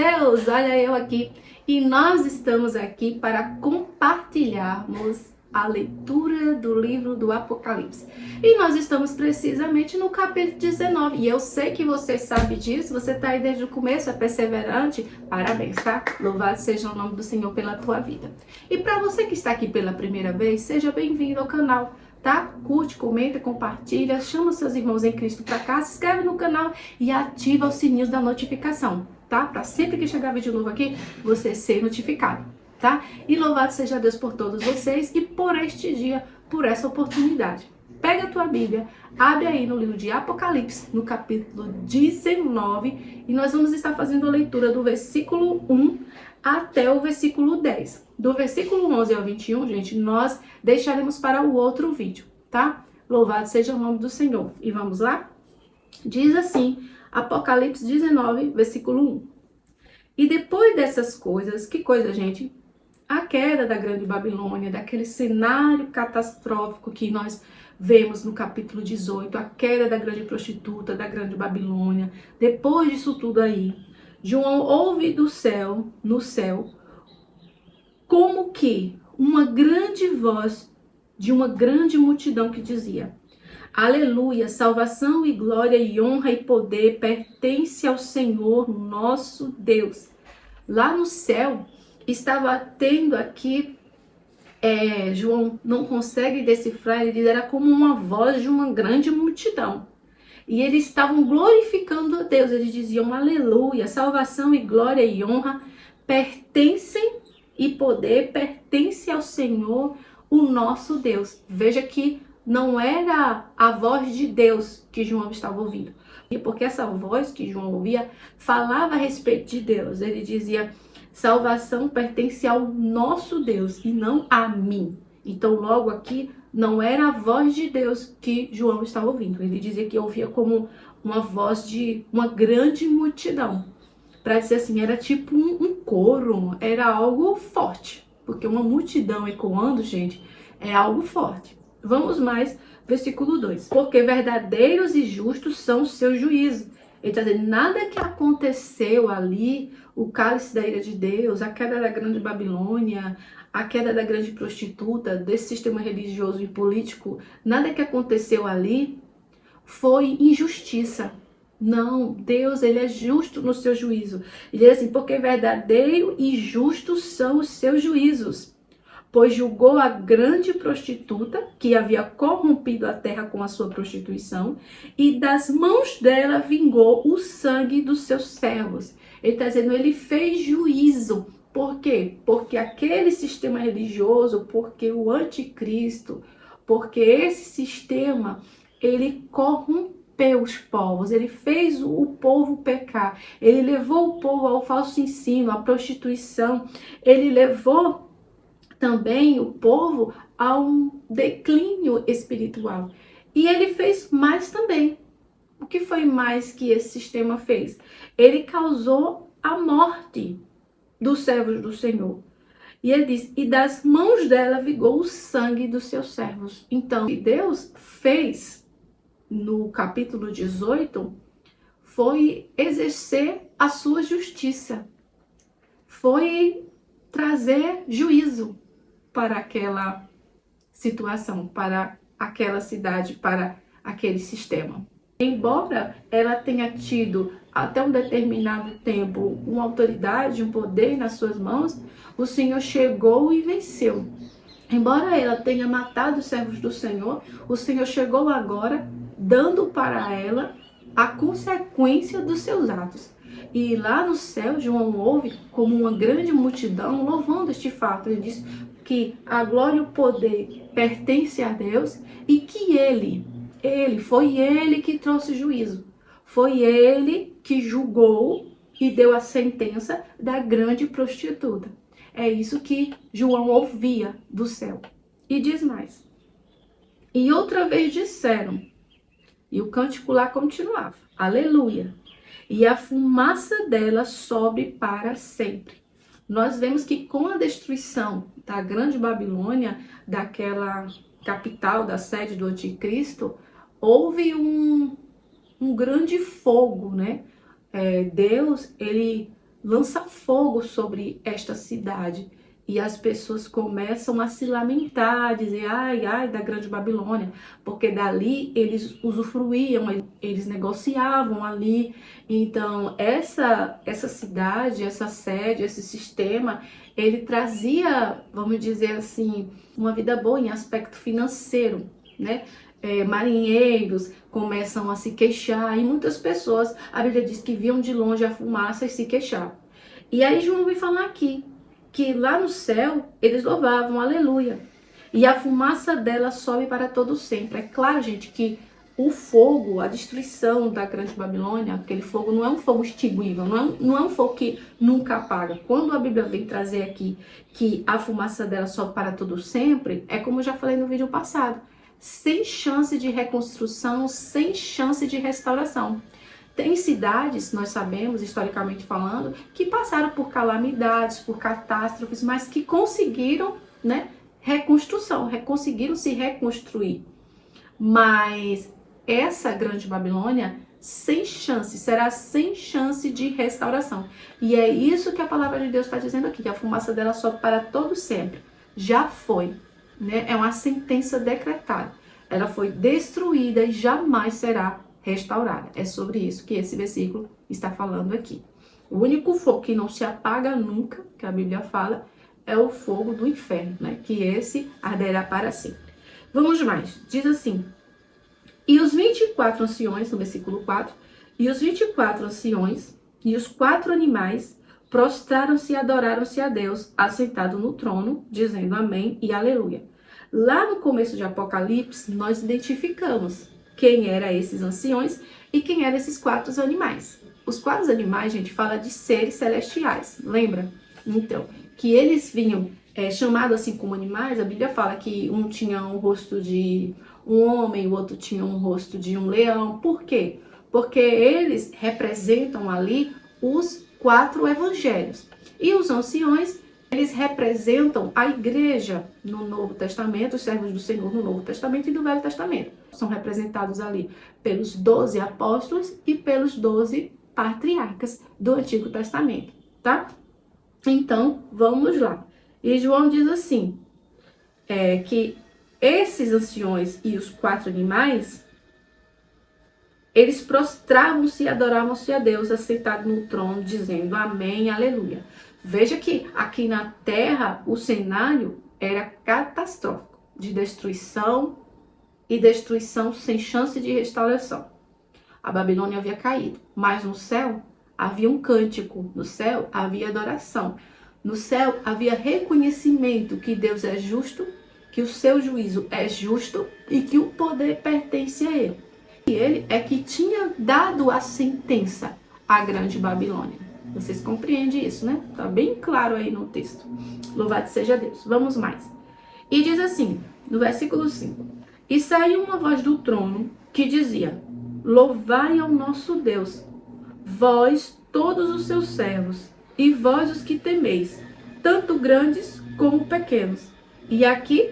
Deus, olha eu aqui. E nós estamos aqui para compartilharmos a leitura do livro do Apocalipse. E nós estamos precisamente no capítulo 19. E eu sei que você sabe disso, você está aí desde o começo, é perseverante. Parabéns, tá? Louvado seja o nome do Senhor pela tua vida. E para você que está aqui pela primeira vez, seja bem-vindo ao canal. Tá? Curte, comenta, compartilha, chama seus irmãos em Cristo para cá, se inscreve no canal e ativa os sininhos da notificação, tá? Para sempre que chegar vídeo novo aqui, você ser notificado, tá? E louvado seja Deus por todos vocês e por este dia, por essa oportunidade. Pega a tua Bíblia, abre aí no livro de Apocalipse, no capítulo 19, e nós vamos estar fazendo a leitura do versículo 1 até o versículo 10. Do versículo 11 ao 21, gente, nós deixaremos para o outro vídeo, tá? Louvado seja o nome do Senhor. E vamos lá? Diz assim, Apocalipse 19, versículo 1. E depois dessas coisas, que coisa, gente? A queda da grande Babilônia, daquele cenário catastrófico que nós vemos no capítulo 18, a queda da grande prostituta, da grande Babilônia. Depois disso tudo aí, João ouve do céu, no céu, como que uma grande voz de uma grande multidão que dizia: Aleluia, salvação e glória e honra e poder pertence ao Senhor nosso Deus. Lá no céu estava tendo aqui, João não consegue decifrar, ele diz, era como uma voz de uma grande multidão. E eles estavam glorificando a Deus, eles diziam, aleluia, salvação e glória e honra pertencem e poder pertence ao Senhor, o nosso Deus. Veja que não era a voz de Deus que João estava ouvindo. E porque essa voz que João ouvia falava a respeito de Deus. Ele dizia, salvação pertence ao nosso Deus e não a mim. Então logo aqui não era a voz de Deus que João estava ouvindo. Ele dizia que ouvia como uma voz de uma grande multidão. Para dizer assim, era tipo um coro, era algo forte. Porque uma multidão ecoando, gente, é algo forte. Vamos mais, versículo 2. Porque verdadeiros e justos são os seus juízos. Ele está dizendo, nada que aconteceu ali, o cálice da ira de Deus, a queda da grande Babilônia, a queda da grande prostituta, desse sistema religioso e político, nada que aconteceu ali foi injustiça. Não, Deus, ele é justo no seu juízo. Ele diz assim, porque verdadeiro e justo são os seus juízos. Pois julgou a grande prostituta, que havia corrompido a terra com a sua prostituição, e das mãos dela vingou o sangue dos seus servos. Ele está dizendo, ele fez juízo. Por quê? Porque aquele sistema religioso, porque o anticristo, porque esse sistema, ele corrompeu os povos, ele fez o povo pecar, ele levou o povo ao falso ensino, à prostituição, ele levou também o povo a um declínio espiritual. E ele fez mais também. O que foi mais que esse sistema fez? Ele causou a morte dos servos do Senhor. E ele diz, e das mãos dela vingou o sangue dos seus servos. Então, o que Deus fez no capítulo 18 foi exercer a sua justiça. Foi trazer juízo para aquela situação, para aquela cidade, para aquele sistema. Embora ela tenha tido até um determinado tempo uma autoridade, um poder nas suas mãos, o Senhor chegou e venceu. Embora ela tenha matado os servos do Senhor, o Senhor chegou agora dando para ela a consequência dos seus atos. E lá no céu, João ouve como uma grande multidão louvando este fato. Ele diz que a glória e o poder pertence a Deus e que foi ele que trouxe juízo. Foi ele que julgou e deu a sentença da grande prostituta. É isso que João ouvia do céu. E diz mais. E outra vez disseram, e o cântico lá continuava, aleluia, e a fumaça dela sobe para sempre. Nós vemos que com a destruição da grande Babilônia, daquela capital, da sede do anticristo, houve um grande fogo, né? Deus, ele lança fogo sobre esta cidade. E as pessoas começam a se lamentar, dizer, ai, ai, da Grande Babilônia, porque dali eles usufruíam, eles negociavam ali. Então, essa cidade, essa sede, esse sistema, ele trazia, vamos dizer assim, uma vida boa em aspecto financeiro, né? Marinheiros começam a se queixar, e muitas pessoas, a Bíblia diz que viam de longe a fumaça e se queixavam. E aí João vem falar aqui, que lá no céu eles louvavam, aleluia. E a fumaça dela sobe para todo sempre. É claro, gente, que o fogo, a destruição da Grande Babilônia, aquele fogo não é um fogo extinguível, não é um fogo que nunca apaga. Quando a Bíblia vem trazer aqui que a fumaça dela sobe para todo sempre, é como eu já falei no vídeo passado, sem chance de reconstrução, sem chance de restauração. Tem cidades, nós sabemos, historicamente falando, que passaram por calamidades, por catástrofes, mas que conseguiram, né, reconstrução, conseguiram se reconstruir. Mas essa Grande Babilônia, sem chance, será sem chance de restauração. E é isso que a palavra de Deus está dizendo aqui, que a fumaça dela sobe para todo sempre. Já foi, né? É uma sentença decretada. Ela foi destruída e jamais será restaurada. É sobre isso que esse versículo está falando aqui. O único fogo que não se apaga nunca, que a Bíblia fala, é o fogo do inferno, né? Que esse arderá para sempre. Vamos mais. Diz assim: e os 24 anciões, no versículo 4, e os 24 anciões e os 4 animais prostraram-se e adoraram-se a Deus, assentado no trono, dizendo amém e aleluia. Lá no começo de Apocalipse, nós identificamos quem eram esses anciões e quem eram esses 4 animais. Os 4 animais, gente, fala de seres celestiais, lembra? Então, que eles vinham chamados assim como animais. A Bíblia fala que um tinha um rosto de um homem, o outro tinha um rosto de um leão. Por quê? Porque eles representam ali os 4 evangelhos. E os anciões, eles representam a igreja no Novo Testamento, os servos do Senhor no Novo Testamento e no Velho Testamento. São representados ali pelos 12 apóstolos e pelos 12 patriarcas do Antigo Testamento, tá? Então, vamos lá. E João diz assim, que esses anciões e os 4 animais, eles prostravam-se e adoravam-se a Deus, assentado no trono, dizendo amém, aleluia. Veja que aqui na terra o cenário era catastrófico, de destruição e destruição sem chance de restauração. A Babilônia havia caído, mas no céu havia um cântico, no céu havia adoração. No céu havia reconhecimento que Deus é justo, que o seu juízo é justo e que o poder pertence a ele. E ele é que tinha dado a sentença à Grande Babilônia. Vocês compreendem isso, né? Tá bem claro aí no texto. Louvado seja Deus. Vamos mais. E diz assim, no versículo 5. E saiu uma voz do trono que dizia: louvai ao nosso Deus, vós todos os seus servos, e vós os que temeis, tanto grandes como pequenos. E aqui,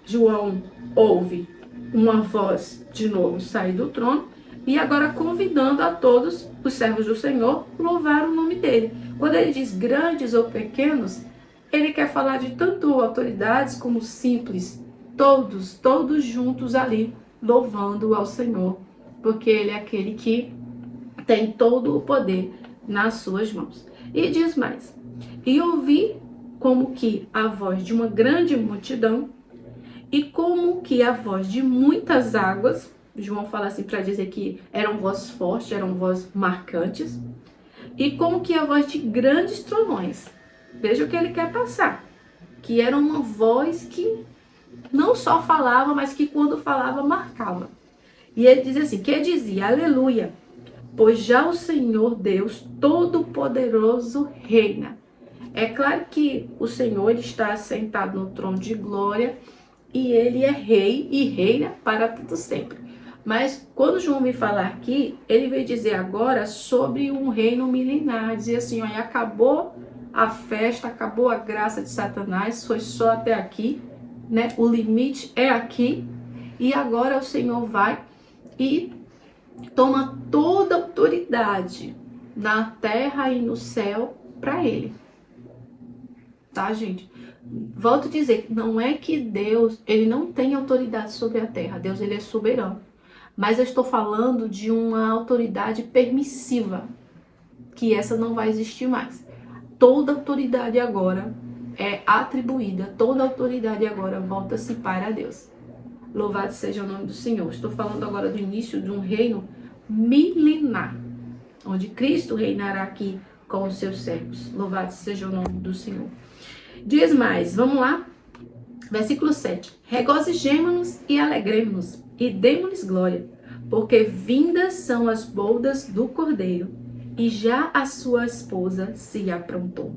João ouve uma voz de novo sair do trono, e agora convidando a todos os servos do Senhor louvar o nome dele. Quando ele diz grandes ou pequenos, ele quer falar de tanto autoridades como simples, todos juntos ali, louvando ao Senhor, porque ele é aquele que tem todo o poder nas suas mãos. E diz mais: e ouvi como que a voz de uma grande multidão e como que a voz de muitas águas. João fala assim para dizer que eram vozes fortes, eram vozes marcantes, e como que a voz de grandes trovões. Veja o que ele quer passar, que era uma voz que não só falava, mas que quando falava marcava. E ele diz assim, que dizia, aleluia, pois já o Senhor Deus Todo-Poderoso reina. É claro que o Senhor ele está sentado no trono de glória e ele é rei e reina para todo sempre. Mas quando João vem falar aqui, ele veio dizer agora sobre um reino milenar, dizer assim, olha, acabou a festa, acabou a graça de Satanás, foi só até aqui, né? O limite é aqui e agora o Senhor vai e toma toda a autoridade na terra e no céu para ele. Tá, gente? Volto a dizer, não é que Deus, ele não tem autoridade sobre a terra. Deus, ele é soberano. Mas eu estou falando de uma autoridade permissiva, que essa não vai existir mais. Toda autoridade agora é atribuída, toda autoridade agora volta-se para Deus. Louvado seja o nome do Senhor. Estou falando agora do início de um reino milenar, onde Cristo reinará aqui com os seus servos. Louvado seja o nome do Senhor. Diz mais, vamos lá? Versículo 7. Regozijemo-nos e alegremo-nos e demo-lhes glória, porque vindas são as bodas do Cordeiro, e já a sua esposa se aprontou.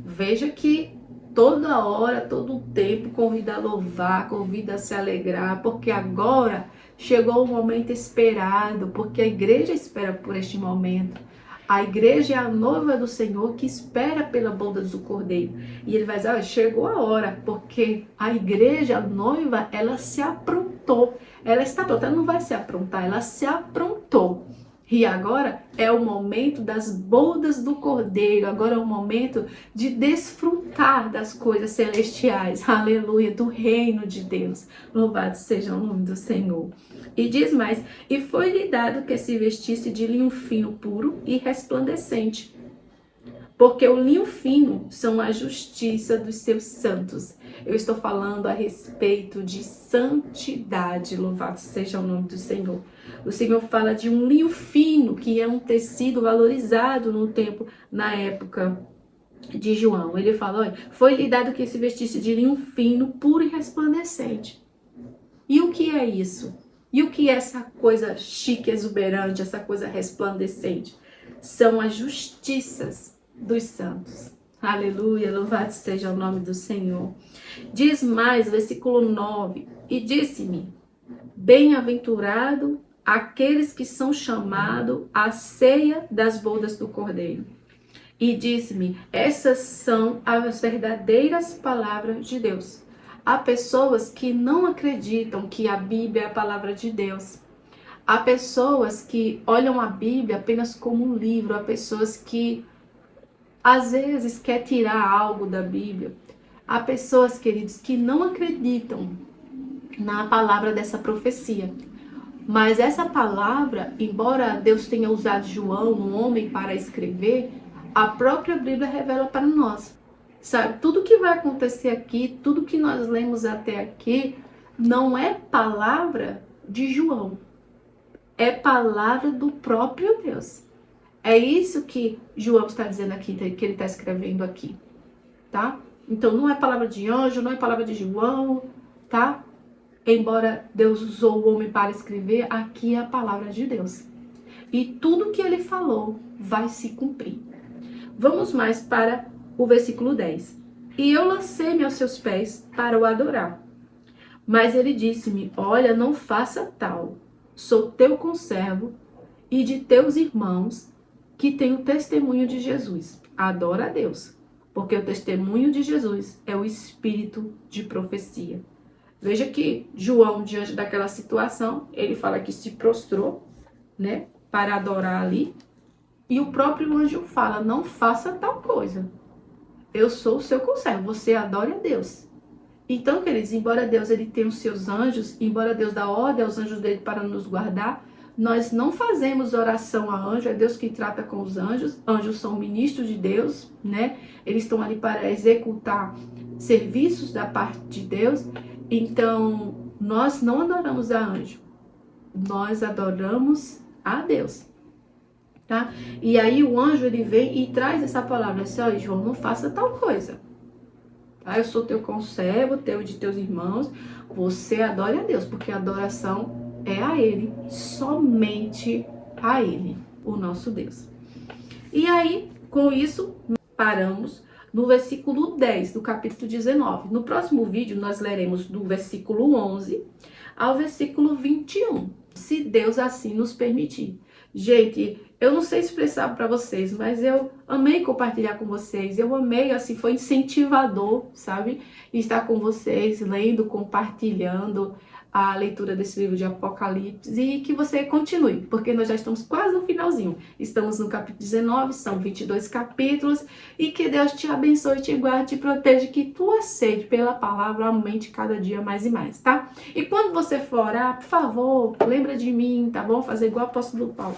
Veja que toda hora, todo o tempo, convida a louvar, convida a se alegrar, porque agora chegou o momento esperado, porque a igreja espera por este momento. A igreja é a noiva do Senhor que espera pela boda do Cordeiro. E ele vai dizer, chegou a hora, porque a igreja, a noiva, ela se aprontou. Ela está pronta, ela não vai se aprontar, ela se aprontou. E agora é o momento das bodas do Cordeiro, agora é o momento de desfrutar das coisas celestiais, aleluia, do reino de Deus. Louvado seja o nome do Senhor. E diz mais, e foi-lhe dado que se vestisse de linho fino, puro e resplandecente, porque o linho fino são a justiça dos seus santos. Eu estou falando a respeito de santidade, louvado seja o nome do Senhor. O Senhor fala de um linho fino, que é um tecido valorizado no tempo, na época de João. Ele fala, olha, foi-lhe dado que se vestisse de linho fino, puro e resplandecente. E o que é isso? E o que é essa coisa chique, exuberante, essa coisa resplandecente? São as justiças dos santos. Aleluia, louvado seja o nome do Senhor. Diz mais, versículo 9, e disse-me, bem-aventurado aqueles que são chamados à ceia das bodas do Cordeiro. E disse-me, essas são as verdadeiras palavras de Deus. Há pessoas que não acreditam que a Bíblia é a palavra de Deus. Há pessoas que olham a Bíblia apenas como um livro. Há pessoas que, às vezes, quer tirar algo da Bíblia. Há pessoas, queridos, que não acreditam na palavra dessa profecia. Mas essa palavra, embora Deus tenha usado João, um homem, para escrever, a própria Bíblia revela para nós. Sabe, tudo que vai acontecer aqui, tudo que nós lemos até aqui, não é palavra de João. É palavra do próprio Deus. É isso que João está dizendo aqui, que ele está escrevendo aqui, tá? Então não é palavra de anjo, não é palavra de João, tá? Embora Deus usou o homem para escrever, aqui é a palavra de Deus. E tudo que ele falou vai se cumprir. Vamos mais para o versículo 10. E eu lancei-me aos seus pés para o adorar. Mas ele disse-me, olha, não faça tal. Sou teu conservo e de teus irmãos que têm o testemunho de Jesus. Adora a Deus, porque o testemunho de Jesus é o espírito de profecia. Veja que João, diante daquela situação, ele fala que se prostrou, né, para adorar ali. E o próprio anjo fala, não faça tal coisa. Eu sou o seu conservo, você adore a Deus. Então, queridos, embora Deus ele tenha os seus anjos, embora Deus dá ordem aos anjos dele para nos guardar, nós não fazemos oração a anjo, é Deus que trata com os anjos. Anjos são ministros de Deus, né? Eles estão ali para executar serviços da parte de Deus. Então, nós não adoramos a anjo, nós adoramos a Deus. Tá? E aí o anjo ele vem e traz essa palavra assim, ó, João, não faça tal coisa, tá? Eu sou teu conservo, teu e de teus irmãos, você adore a Deus, porque a adoração é a Ele, somente a Ele, o nosso Deus. E aí, com isso, paramos no versículo 10 do capítulo 19. No próximo vídeo nós leremos do versículo 11 ao versículo 21, se Deus assim nos permitir. Gente, eu não sei expressar para vocês, mas eu amei compartilhar com vocês. Eu amei, assim, foi incentivador, sabe? Estar com vocês, lendo, compartilhando a leitura desse livro de Apocalipse e que você continue, porque nós já estamos quase no finalzinho. Estamos no capítulo 19, são 22 capítulos, e que Deus te abençoe, te guarde, te proteja, que tua sede pela palavra aumente cada dia mais e mais, tá? E quando você for orar, por favor, lembra de mim, tá bom? Fazer igual o apóstolo Paulo.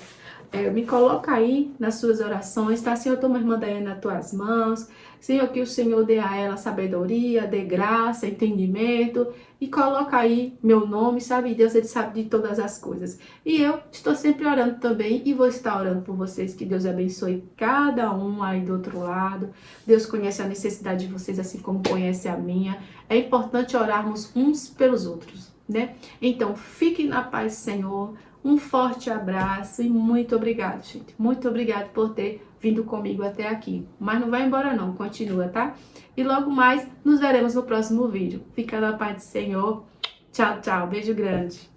Me coloca aí nas suas orações, tá? Senhor, toma a irmã Daiane nas tuas mãos. Senhor, que o Senhor dê a ela sabedoria, dê graça, entendimento. E coloca aí meu nome, sabe? Deus, Ele sabe de todas as coisas. E eu estou sempre orando também e vou estar orando por vocês. Que Deus abençoe cada um aí do outro lado. Deus conhece a necessidade de vocês assim como conhece a minha. É importante orarmos uns pelos outros, né? Então, fiquem na paz, Senhor. Um forte abraço e muito obrigado, gente. Muito obrigado por ter vindo comigo até aqui. Mas não vai embora não, continua, tá? E logo mais nos veremos no próximo vídeo. Fica na paz do Senhor. Tchau, tchau. Beijo grande.